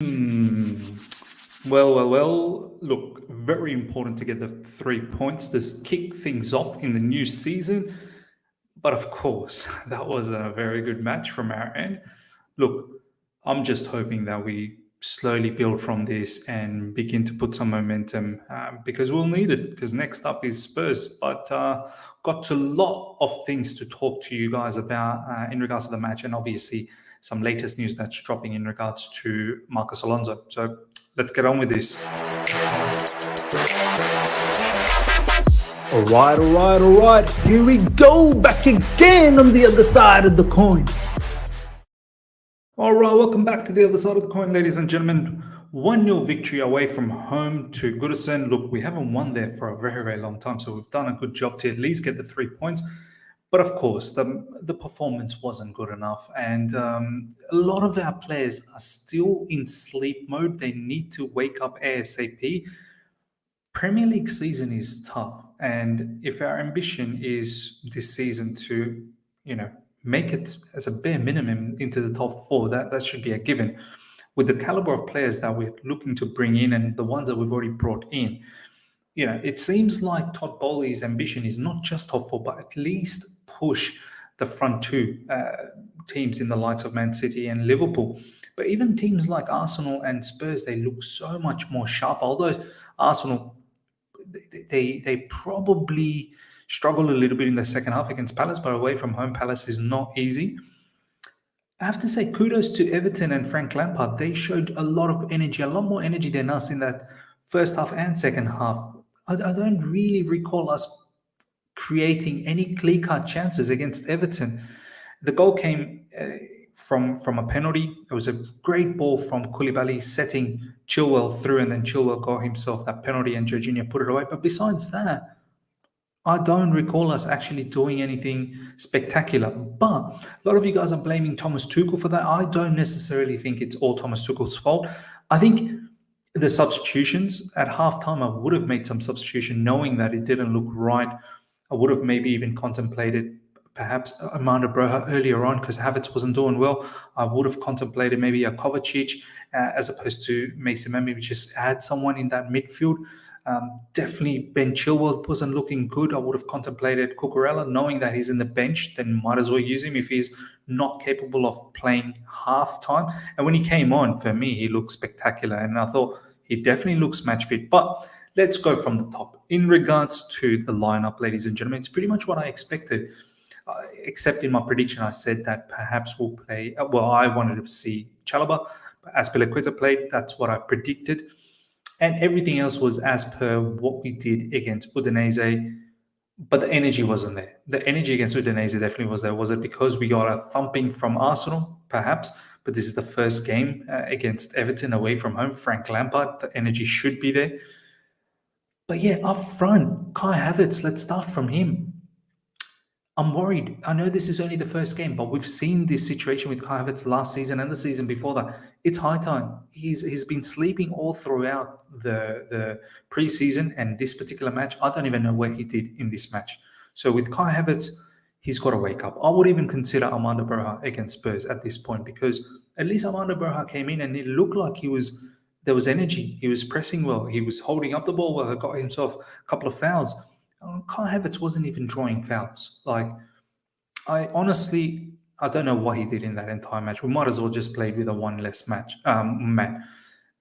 Hmm. Well. Look, very important to get the 3 points to kick things off in the new season. But of course, that wasn't a very good match from our end. Look, I'm just hoping that we slowly build from this and begin to put some momentum because we'll need it. Because next up is Spurs. But got a lot of things to talk to you guys about in regards to the match, and obviously some latest news that's dropping in regards to Marcus Alonso. So let's get on with this. All right. Here we go, back again on the other side of the coin. All right, welcome back to the other side of the coin, ladies and gentlemen. 1-0 victory away from home to Goodison. Look, we haven't won there for a very, very long time, so we've done a good job to at least get the 3 points. But of course, the performance wasn't good enough, and a lot of our players are still in sleep mode. They need to wake up ASAP. Premier League season is tough, and if our ambition is this season to, make it as a bare minimum into the top four, that should be a given. With the caliber of players that we're looking to bring in and the ones that we've already brought in, it seems like Todd Bowley's ambition is not just top four, but at least push the front two teams in the likes of Man City and Liverpool. But even teams like Arsenal and Spurs, they look so much more sharp. Although Arsenal, they probably struggled a little bit in the second half against Palace, but away from home, Palace is not easy. I have to say kudos to Everton and Frank Lampard. They showed a lot of energy, a lot more energy than us in that first half and second half. I don't really recall us creating any clear-cut chances against Everton. The goal came from a penalty. It was a great ball from Koulibaly setting Chilwell through, and then Chilwell got himself that penalty and Jorginho put it away. But besides that, I don't recall us actually doing anything spectacular. But a lot of you guys are blaming Thomas Tuchel for that. I don't necessarily think it's all Thomas Tuchel's fault. I think the substitutions at halftime, I would have made some substitution knowing that it didn't look right. I would have maybe even contemplated perhaps Armando Broja earlier on because Havertz wasn't doing well. I would have contemplated maybe a Kovacic as opposed to Mason Mount, maybe just add someone in that midfield. Definitely Ben Chilwell wasn't looking good. I would have contemplated Cucurella, knowing that he's in the bench, then might as well use him if he's not capable of playing half time. And when he came on, for me, he looked spectacular. And I thought he definitely looks match fit. But let's go from the top. In regards to the lineup, ladies and gentlemen, it's pretty much what I expected. Except in my prediction, I said that perhaps we'll play. I wanted to see Chalobah, but Azpilicueta played. That's what I predicted. And everything else was as per what we did against Udinese, but the energy wasn't there. The energy against Udinese definitely was there. Was it because we got a thumping from Arsenal? Perhaps, but this is the first game against Everton away from home. Frank Lampard, the energy should be there. But yeah, up front, Kai Havertz, let's start from him. I'm worried. I know this is only the first game, but we've seen this situation with Kai Havertz last season and the season before that. It's high time. He's been sleeping all throughout the preseason and this particular match. I don't even know where he did in this match. So with Kai Havertz, he's got to wake up. I would even consider Armando Broja against Spurs at this point because at least Armando Broja came in and it looked like there was energy. He was pressing well. He was holding up the ball well. He got himself a couple of fouls. Kai Havertz wasn't even drawing fouls. Like, I don't know what he did in that entire match. We might as well just played with a one less man.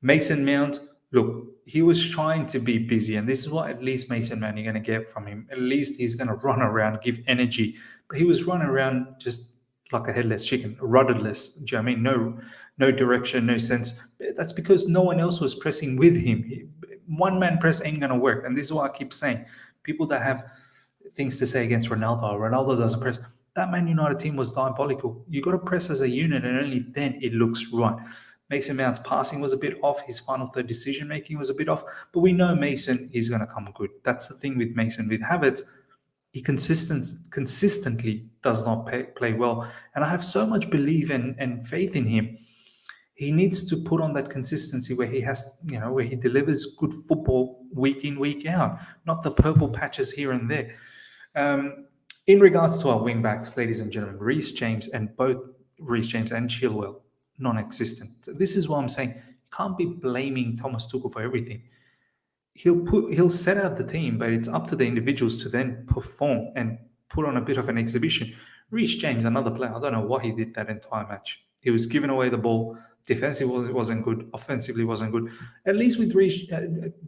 Mason Mount, look, he was trying to be busy, and this is what at least Mason Mount you're going to get from him. At least he's going to run around, give energy. But he was running around just like a headless chicken, rudderless. Do you know what I mean? No direction, no sense. That's because no one else was pressing with him. One man press ain't going to work. And this is what I keep saying. People that have things to say against Ronaldo doesn't press. That Man United team was diabolical. You got to press as a unit, and only then it looks right. Mason Mount's passing was a bit off. His final third decision making was a bit off. But we know Mason is going to come good. That's the thing with Mason. With Havertz, he consistently does not play well. And I have so much belief and faith in him. He needs to put on that consistency where he has, where he delivers good football week in, week out, not the purple patches here and there. In regards to our wing backs, ladies and gentlemen, both Reece James and Chilwell, non-existent. This is what I'm saying. can't be blaming Thomas Tuchel for everything. He'll set out the team, but it's up to the individuals to then perform and put on a bit of an exhibition. Reece James, another player, I don't know what he did that entire match. He was giving away the ball. Defensively wasn't good. Offensively wasn't good. At least with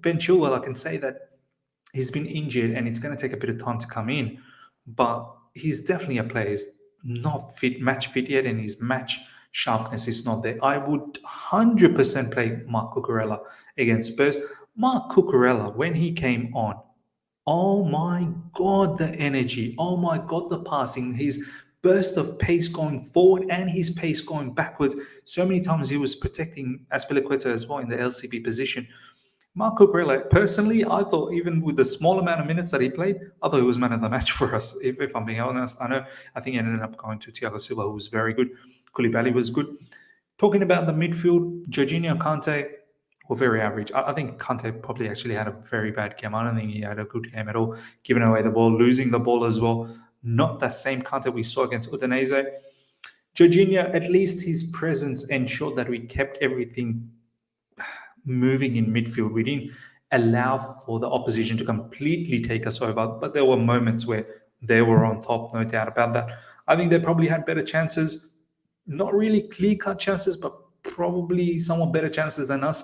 Ben Chilwell, I can say that he's been injured and it's going to take a bit of time to come in. But he's definitely a player. He's not fit, match fit yet, and his match sharpness is not there. I would 100% play Mark Cucurella against Spurs. Mark Cucurella, when he came on, oh my God, the energy. Oh my God, the passing. His burst of pace going forward and his pace going backwards. So many times he was protecting Azpilicueta as well in the LCB position. Mark Cucurella, personally, I thought even with the small amount of minutes that he played, I thought he was man of the match for us, if I'm being honest. I think he ended up going to Thiago Silva, who was very good. Koulibaly was good. Talking about the midfield, Jorginho, Kante were very average. I think Kante probably actually had a very bad game. I don't think he had a good game at all. Giving away the ball, losing the ball as well. Not that same Kante we saw against Udinese. Jorginho, at least his presence ensured that we kept everything moving in midfield. We didn't allow for the opposition to completely take us over, but there were moments where they were on top, no doubt about that. I think they probably had better chances, not really clear-cut chances, but probably somewhat better chances than us.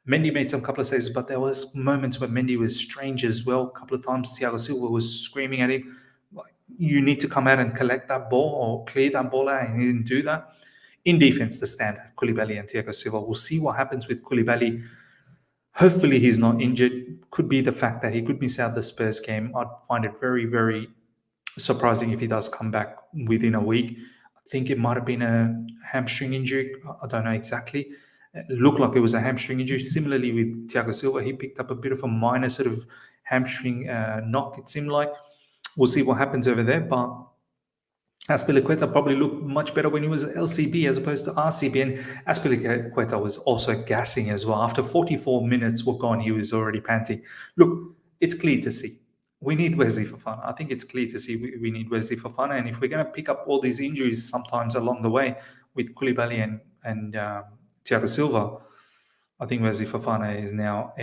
Mendy made some couple of saves, but there was moments where Mendy was strange as well. A couple of times Thiago Silva was screaming at him, like, you need to come out and collect that ball or clear that ball out, and he didn't do that. In defense, the standard, Koulibaly and Thiago Silva. We'll see what happens with Koulibaly. Hopefully he's not injured. Could be the fact that he could miss out the Spurs game. I'd find it very, very surprising if he does come back within a week. I think it might have been a hamstring injury. I don't know exactly. It looked like it was a hamstring injury. Similarly with Thiago Silva, he picked up a bit of a minor sort of hamstring knock, it seemed like. We'll see what happens over there, but Azpilicueta probably looked much better when he was LCB as opposed to RCB, and Azpilicueta was also gassing as well. After 44 minutes were gone, he was already panting. Look, it's clear to see. We need Wesley Fofana. I think it's clear to see we need Wesley Fofana, and if we're going to pick up all these injuries sometimes along the way with Koulibaly and Thiago Silva, I think Wesley Fofana is now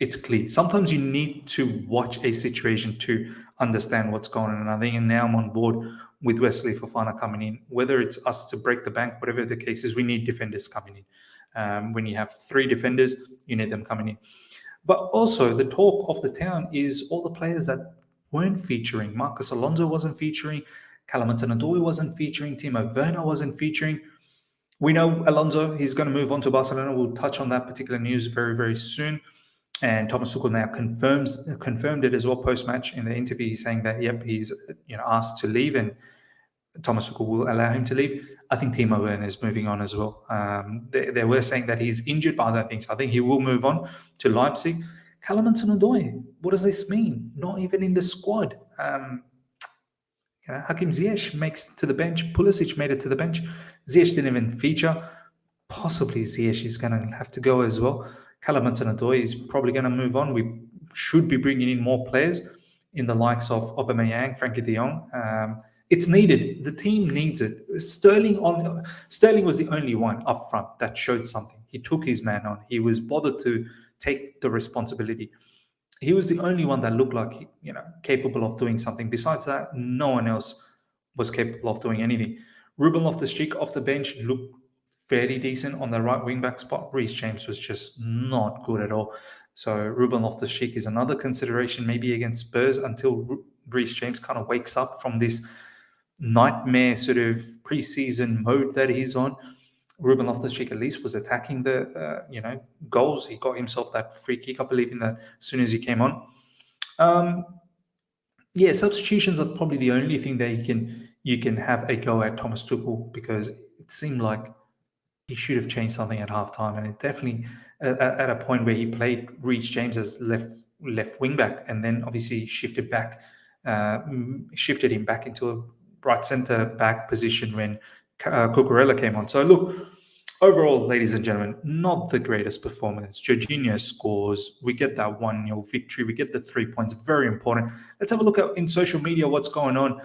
it's clear. Sometimes you need to watch a situation to understand what's going on, and I think now I'm on board with Wesley Fofana coming in. Whether it's us to break the bank, whatever the case is, we need defenders coming in. When you have 3 defenders, you need them coming in. But also, the talk of the town is all the players that weren't featuring. Marcos Alonso wasn't featuring. Callum Hudson-Odoi wasn't featuring. Timo Werner wasn't featuring. We know Alonso, he's going to move on to Barcelona. We'll touch on that particular news very, very soon. And Thomas Tuchel now confirmed it as well post-match in the interview. He's saying that, yep, he's asked to leave and Thomas Tuchel will allow him to leave. I think Timo Werner is moving on as well. They were saying that he's injured, but I don't think so. I think he will move on to Leipzig. Callum Hudson-Odoi, what does this mean? Not even in the squad. Hakim Ziyech makes to the bench. Pulisic made it to the bench. Ziyech didn't even feature. Possibly Ziyech is going to have to go as well. Callum Hudson-Odoi is probably going to move on. We should be bringing in more players in the likes of Aubameyang, Frenkie De Jong. It's needed. The team needs it. Sterling was the only one up front that showed something. He took his man on. He was bothered to take the responsibility. He was the only one that looked like capable of doing something. Besides that, no one else was capable of doing anything. Ruben Loftus-Cheek off the bench looked fairly decent on the right wing-back spot. Reece James was just not good at all. So Ruben Loftus-Cheek is another consideration maybe against Spurs until Reece James kind of wakes up from this nightmare sort of preseason mode that he's on. Ruben Loftus-Cheek at least was attacking the goals. He got himself that free kick, I believe, in that as soon as he came on. Substitutions are probably the only thing that you can have a go at Thomas Tuchel, because it seemed like he should have changed something at halftime, and it definitely at a point where he played Reece James as left wing back, and then obviously shifted him back into a right centre back position when Cucurella came on. So look, overall, ladies and gentlemen, not the greatest performance. Jorginho scores. We get that 1-0 victory. We get the 3 points. Very important. Let's have a look at in social media what's going on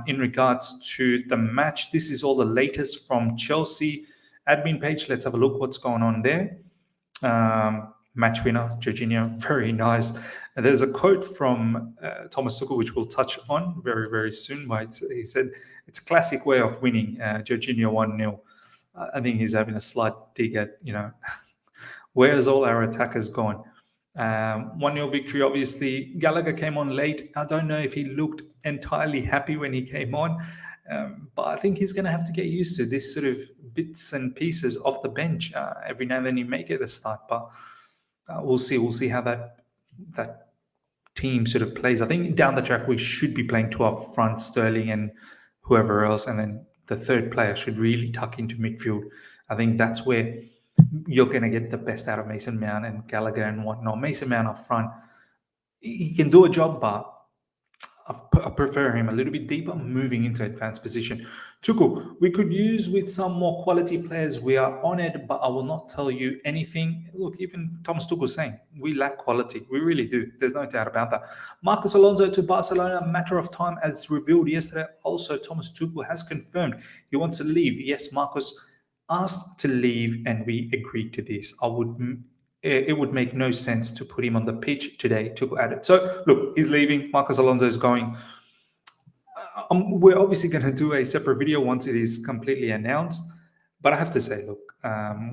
in regards to the match. This is all the latest from Chelsea. admin page. Let's have a look what's going on there. Match winner, Jorginho, very nice. And there's a quote from Thomas Tuchel, which we'll touch on very, very soon. But he said, it's a classic way of winning, Jorginho 1-0. I think he's having a slight dig at, where's all our attackers gone? 1-0 victory, obviously. Gallagher came on late. I don't know if he looked entirely happy when he came on, but I think he's going to have to get used to this sort of bits and pieces off the bench. Every now and then he may get a start, but we'll see. We'll see how that team sort of plays. I think down the track we should be playing two up front, Sterling and whoever else, and then the third player should really tuck into midfield. I think that's where you're going to get the best out of Mason Mount and Gallagher and whatnot. Mason Mount up front, he can do a job, but I prefer him a little bit deeper, moving into advanced position. Tuchel, we could use with some more quality players. We are on it, but I will not tell you anything. Look, even Thomas Tuchel saying we lack quality. We really do. There's no doubt about that. Marcos Alonso to Barcelona, matter of time, as revealed yesterday. Also, Thomas Tuchel has confirmed he wants to leave. Yes, Marcos asked to leave, and we agreed to this. It would make no sense to put him on the pitch today. Tuchel added. So, look, he's leaving. Marcos Alonso is going. We're obviously going to do a separate video once it is completely announced. But I have to say, look,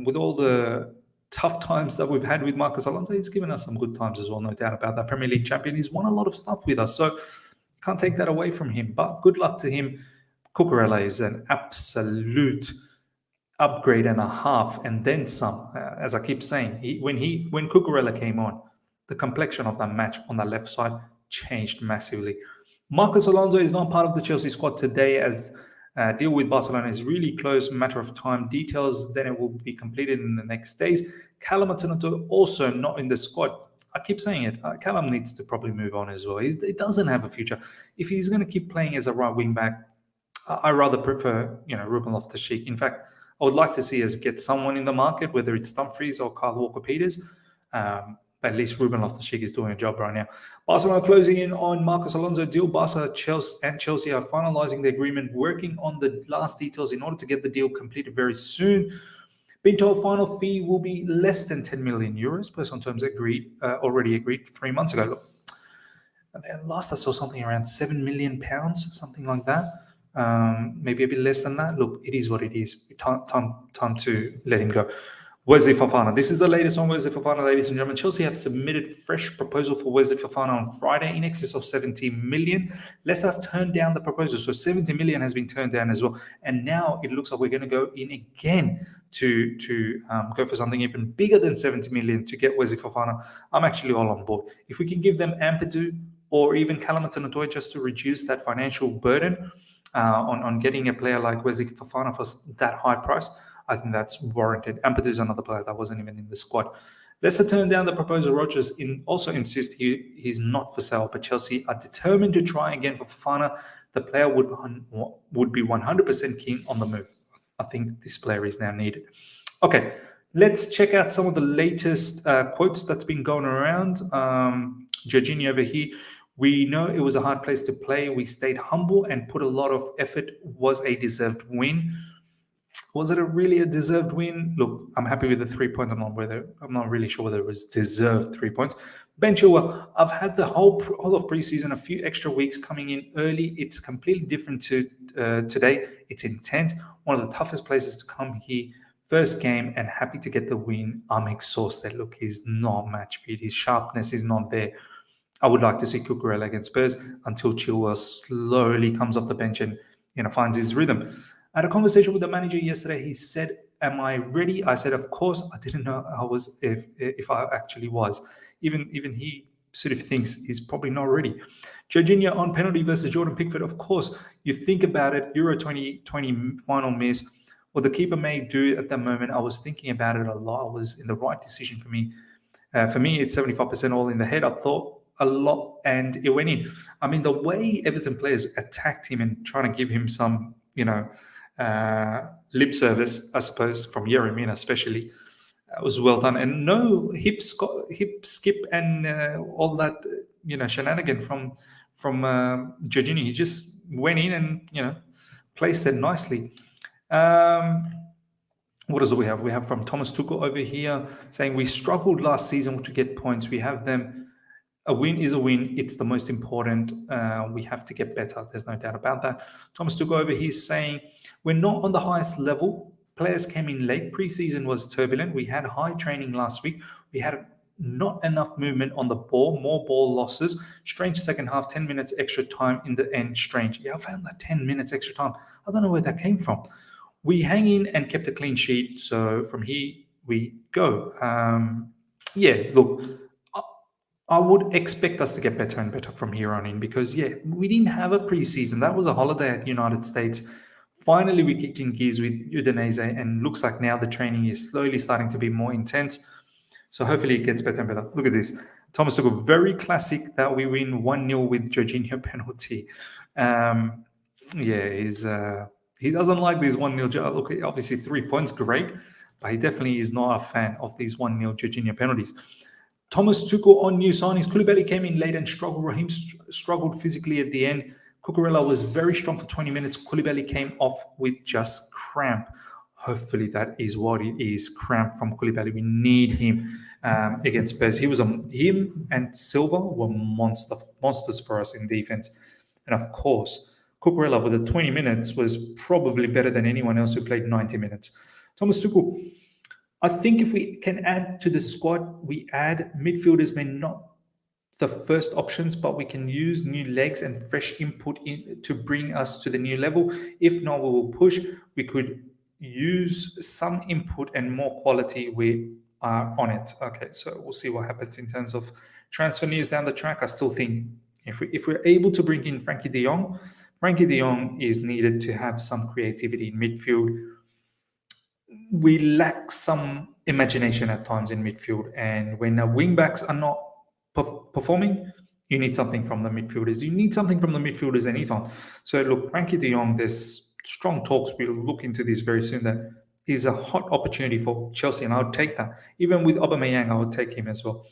with all the tough times that we've had with Marcos Alonso, he's given us some good times as well, no doubt about that. Premier League champion. He's won a lot of stuff with us. So, can't take that away from him. But good luck to him. Cucurella is an absolute upgrade and a half, and then some. As I keep saying, when Cucurella came on, the complexion of that match on the left side changed massively. Marcos Alonso is not part of the Chelsea squad today, as deal with Barcelona is really close, matter of time. Details then it will be completed in the next days. Callum Hudson-Odoi also not in the squad. I keep saying it. Callum needs to probably move on as well. He doesn't have a future. If he's going to keep playing as a right wing back, I rather prefer Ruben Loftus-Cheek. In fact, I would like to see us get someone in the market, whether it's Dumfries or Kyle Walker-Peters. But at least Ruben Loftus-Cheek is doing a job right now. Barcelona closing in on Marcos Alonso deal. Barca and Chelsea are finalizing the agreement, working on the last details in order to get the deal completed very soon. Being told final fee will be less than 10 million euros. Personal terms already agreed 3 months ago. Look, and last I saw something around £7 million, something like that. Maybe a bit less than that. Look, it is what it is. Time to let him go. Wesley Fofana. This is the latest on Wesley Fofana, ladies and gentlemen. Chelsea have submitted fresh proposal for Wesley Fofana on Friday in excess of 70 million. Leicester have turned down the proposal, so 70 million has been turned down as well. And now it looks like we're going to go in again to go for something even bigger than 70 million to get Wesley Fofana. I'm actually all on board. If we can give them Ampadu or even Callum Hudson-Odoi just to reduce that financial burden on getting a player like Wesley Fofana for that high price, I think that's warranted. Ampadu is another player that wasn't even in the squad. Leicester turned down the proposal. Rodgers also insists he's not for sale, but Chelsea are determined to try again for Fofana. The player would be 100% keen on the move. I think this player is now needed. Okay, let's check out some of the latest quotes that's been going around. Jorginho over here. We know it was a hard place to play. We stayed humble and put a lot of effort. Was a deserved win. Was it really a deserved win? Look, I'm happy with the 3 points. I'm not really sure whether it was deserved 3 points. Ben Chilwell, I've had the whole of preseason, a few extra weeks coming in early. It's completely different to today. It's intense. One of the toughest places to come here. First game and happy to get the win. I'm exhausted. Look, he's not match fit. His sharpness is not there. I would like to see Cucurella against Spurs until Chilwell slowly comes off the bench and finds his rhythm. I had a conversation with the manager yesterday. He said, "Am I ready?" I said, "Of course." I didn't know I was if I actually was. Even he sort of thinks he's probably not ready. Jorginho on penalty versus Jordan Pickford. Of course, you think about it. Euro 2020 final miss. What the keeper may do at that moment. I was thinking about it a lot. It was in the right decision for me. For me, it's 75% all in the head. I thought a lot and it went in. I mean, the way Everton players attacked him and trying to give him some, lip service, I suppose, from Yeremina especially, was well done. And no hip skip and all that, shenanigan from Jorginho. He just went in and, placed it nicely. What is it we have? We have from Thomas Tuchel over here saying we struggled last season to get points. We have them. A win is a win. It's the most important. We have to get better. There's no doubt about that. Thomas Tuchel over here saying we're not on the highest level. Players came in late. Preseason was turbulent. We had high training last week. We had not enough movement on the ball, more ball losses. Strange second half, 10 minutes extra time in the end. Strange. Yeah, I found that 10 minutes extra time. I don't know where that came from. We hang in and kept a clean sheet. So from here we go. Look, I would expect us to get better and better from here on in because, we didn't have a preseason. That was a holiday at United States. Finally, we kicked in gears with Udinese, and looks like now the training is slowly starting to be more intense. So hopefully it gets better and better. Look at this. Thomas Tuchel, very classic that we win 1-0 with Jorginho penalty. He doesn't like these 1-0. Look, obviously 3 points, great, but he definitely is not a fan of these 1-0 Jorginho penalties. Thomas Tuchel on new signings. Koulibaly came in late and struggled. Raheem struggled physically at the end. Cucurella was very strong for 20 minutes. Koulibaly came off with just cramp. Hopefully that is what it is, cramp from Koulibaly. We need him against Spurs. Him and Silva were monsters for us in defense. And of course, Cucurella with the 20 minutes was probably better than anyone else who played 90 minutes. Thomas Tuchel, I think if we can add to the squad, we add midfielders, may not the first options, but we can use new legs and fresh input in to bring us to the new level. If not, we will push. We could use some input and more quality. We are on it. Okay, so we'll see what happens in terms of transfer news down the track. I still think if we're able to bring in Frankie De Jong is needed to have some creativity in midfield. We lack some imagination at times in midfield, and when our wing backs are not performing, you need something from the midfielders. You need something from the midfielders anytime. So look, Frankie De Jong, there's strong talks. We'll look into this very soon. That is a hot opportunity for Chelsea, and I would take that. Even with Aubameyang, I would take him as well.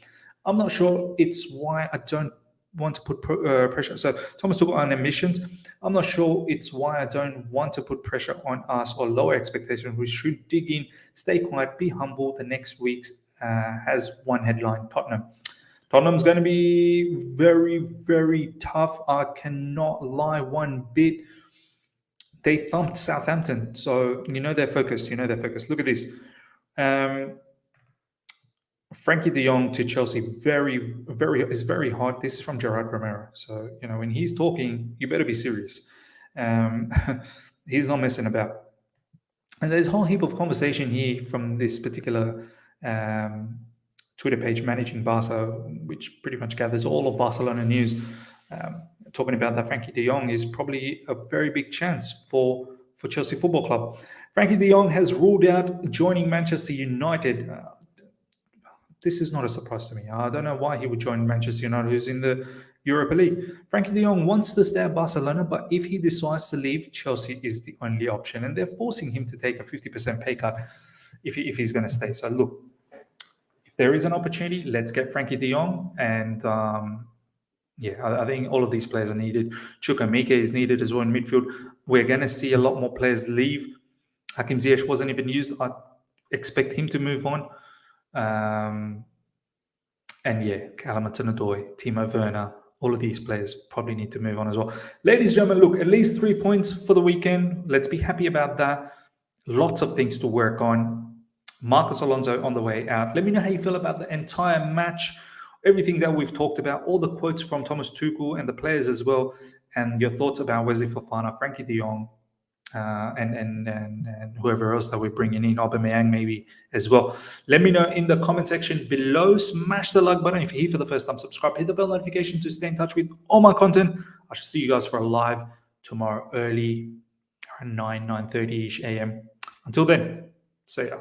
I'm not sure it's why I don't want to put pressure. So Thomas Tuchel on emissions. I'm not sure it's why I don't want to put pressure on us or lower expectations. We should dig in, stay quiet, be humble. The next week's has one headline: Tottenham. Tottenham's going to be very, very tough. I cannot lie one bit. They thumped Southampton, so they're focused. Look at this. Frankie De Jong to Chelsea, is very hard. This is from Gerard Romero. So, when he's talking, you better be serious. He's not messing about. And there's a whole heap of conversation here from this particular Twitter page, Managing Barca, which pretty much gathers all of Barcelona news, talking about that Frankie De Jong is probably a very big chance for Chelsea Football Club. Frankie De Jong has ruled out joining Manchester United. This is not a surprise to me. I don't know why he would join Manchester United, who's in the Europa League. Frankie De Jong wants to stay at Barcelona, but if he decides to leave, Chelsea is the only option. And they're forcing him to take a 50% pay cut if he's going to stay. So look, if there is an opportunity, let's get Frankie De Jong. And I think all of these players are needed. Chukwuemeka is needed as well in midfield. We're going to see a lot more players leave. Hakim Ziyech wasn't even used. I expect him to move on. Callum Hudson-Odoi, Timo Werner, all of these players probably need to move on as well. Ladies and gentlemen, look, at least 3 points for the weekend. Let's be happy about that. Lots of things to work on. Marcos Alonso on the way out. Let me know how you feel about the entire match, everything that we've talked about, all the quotes from Thomas Tuchel and the players as well, and your thoughts about Wesley Fofana, Frankie De Jong, and whoever else that we're bringing in, Aubameyang maybe as well. Let me know in the comment section below. Smash the like button if you're here for the first time. Subscribe, hit the bell notification to stay in touch with all my content. I shall see you guys for a live tomorrow early, around 9:30ish a.m. Until then, see ya.